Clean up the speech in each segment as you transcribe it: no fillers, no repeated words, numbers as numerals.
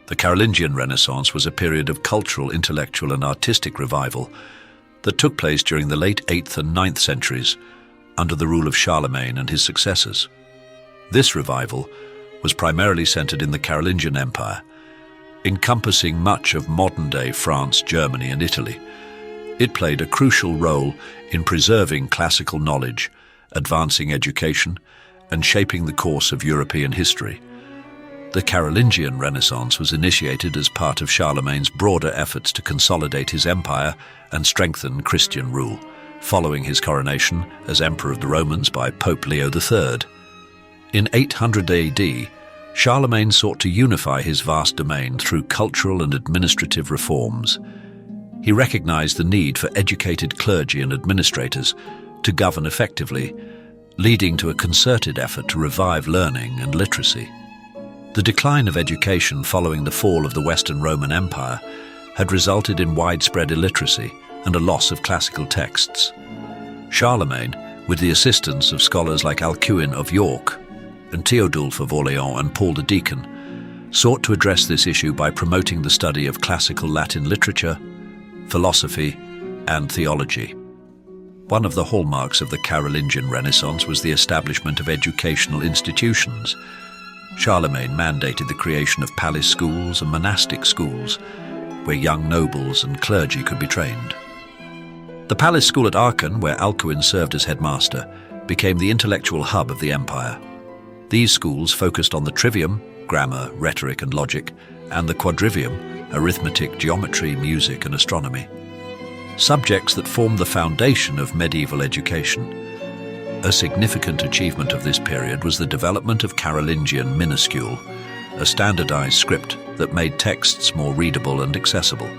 The Carolingian Renaissance was a period of cultural, intellectual and artistic revival that took place during the late 8th and 9th centuries under the rule of Charlemagne and his successors. This revival was primarily centered in the Carolingian Empire, encompassing much of modern-day France, Germany and Italy. It played a crucial role in preserving classical knowledge, advancing education, and shaping the course of European history. The Carolingian Renaissance was initiated as part of Charlemagne's broader efforts to consolidate his empire and strengthen Christian rule, following his coronation as Emperor of the Romans by Pope Leo III. In 800 AD, Charlemagne sought to unify his vast domain through cultural and administrative reforms. He recognized the need for educated clergy and administrators to govern effectively, leading to a concerted effort to revive learning and literacy. The decline of education following the fall of the Western Roman Empire had resulted in widespread illiteracy and a loss of classical texts. Charlemagne, with the assistance of scholars like Alcuin of York and Theodulf of Orléans and Paul the Deacon, sought to address this issue by promoting the study of classical Latin literature, philosophy, and theology. One of the hallmarks of the Carolingian Renaissance was the establishment of educational institutions. Charlemagne mandated the creation of palace schools and monastic schools, where young nobles and clergy could be trained. The palace school at Aachen, where Alcuin served as headmaster, became the intellectual hub of the empire. These schools focused on the trivium, grammar, rhetoric and logic, and the quadrivium, arithmetic, geometry, music and astronomy. Subjects that formed the foundation of medieval education. A significant achievement of this period was the development of Carolingian minuscule, a standardized script that made texts more readable and accessible.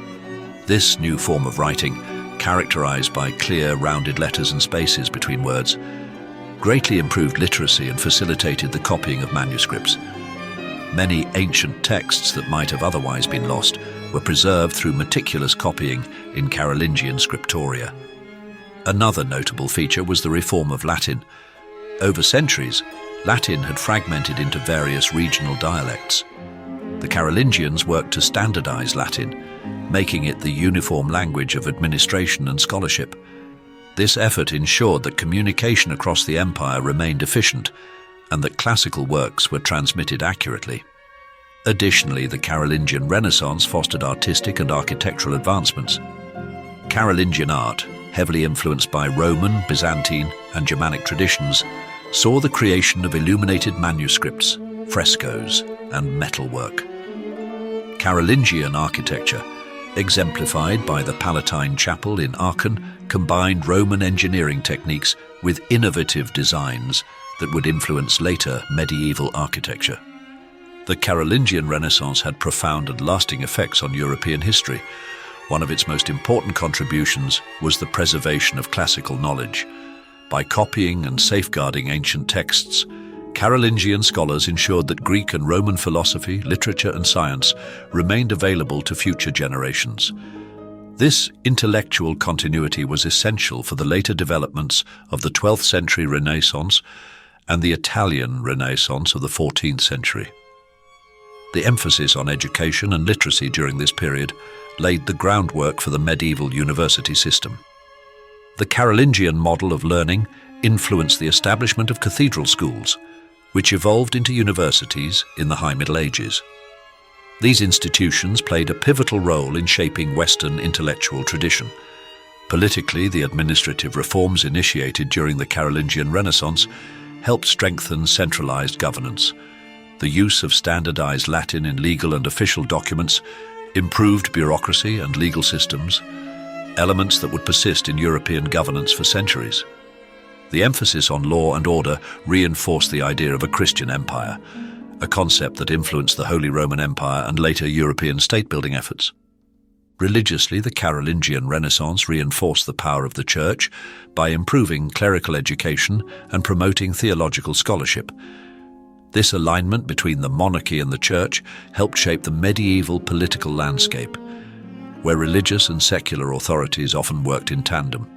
This new form of writing, characterized by clear, rounded letters and spaces between words, greatly improved literacy and facilitated the copying of manuscripts. Many ancient texts that might have otherwise been lost were preserved through meticulous copying in Carolingian scriptoria. Another notable feature was the reform of Latin. Over centuries, Latin had fragmented into various regional dialects. The Carolingians worked to standardize Latin, making it the uniform language of administration and scholarship. This effort ensured that communication across the empire remained efficient and that classical works were transmitted accurately. Additionally, the Carolingian Renaissance fostered artistic and architectural advancements. Carolingian art, heavily influenced by Roman, Byzantine, and Germanic traditions, saw the creation of illuminated manuscripts, frescoes, and metalwork. Carolingian architecture, exemplified by the Palatine Chapel in Aachen, combined Roman engineering techniques with innovative designs that would influence later medieval architecture. The Carolingian Renaissance had profound and lasting effects on European history. One of its most important contributions was the preservation of classical knowledge. By copying and safeguarding ancient texts, Carolingian scholars ensured that Greek and Roman philosophy, literature and science remained available to future generations. This intellectual continuity was essential for the later developments of the 12th century Renaissance and the Italian Renaissance of the 14th century. The emphasis on education and literacy during this period laid the groundwork for the medieval university system. The Carolingian model of learning influenced the establishment of cathedral schools, which evolved into universities in the High Middle Ages. These institutions played a pivotal role in shaping Western intellectual tradition. Politically, the administrative reforms initiated during the Carolingian Renaissance helped strengthen centralized governance. The use of standardized Latin in legal and official documents improved bureaucracy and legal systems, elements that would persist in European governance for centuries. The emphasis on law and order reinforced the idea of a Christian empire, a concept that influenced the Holy Roman Empire and later European state-building efforts. Religiously, the Carolingian Renaissance reinforced the power of the Church by improving clerical education and promoting theological scholarship. This alignment between the monarchy and the Church helped shape the medieval political landscape, where religious and secular authorities often worked in tandem.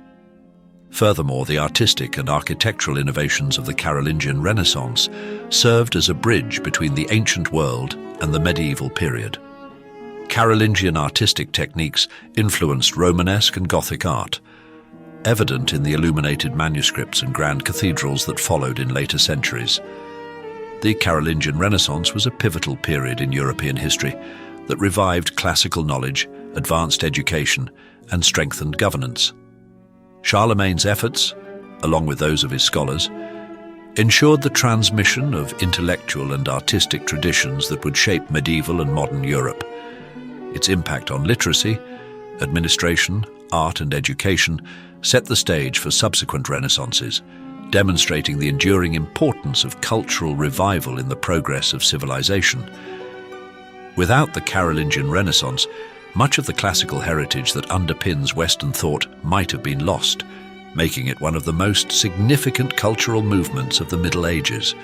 Furthermore, the artistic and architectural innovations of the Carolingian Renaissance served as a bridge between the ancient world and the medieval period. Carolingian artistic techniques influenced Romanesque and Gothic art, evident in the illuminated manuscripts and grand cathedrals that followed in later centuries. The Carolingian Renaissance was a pivotal period in European history that revived classical knowledge, advanced education, and strengthened governance. Charlemagne's efforts, along with those of his scholars, ensured the transmission of intellectual and artistic traditions that would shape medieval and modern Europe. Its impact on literacy, administration, art, and education set the stage for subsequent renaissances, demonstrating the enduring importance of cultural revival in the progress of civilization. Without the Carolingian Renaissance, much of the classical heritage that underpins Western thought might have been lost, making it one of the most significant cultural movements of the Middle Ages.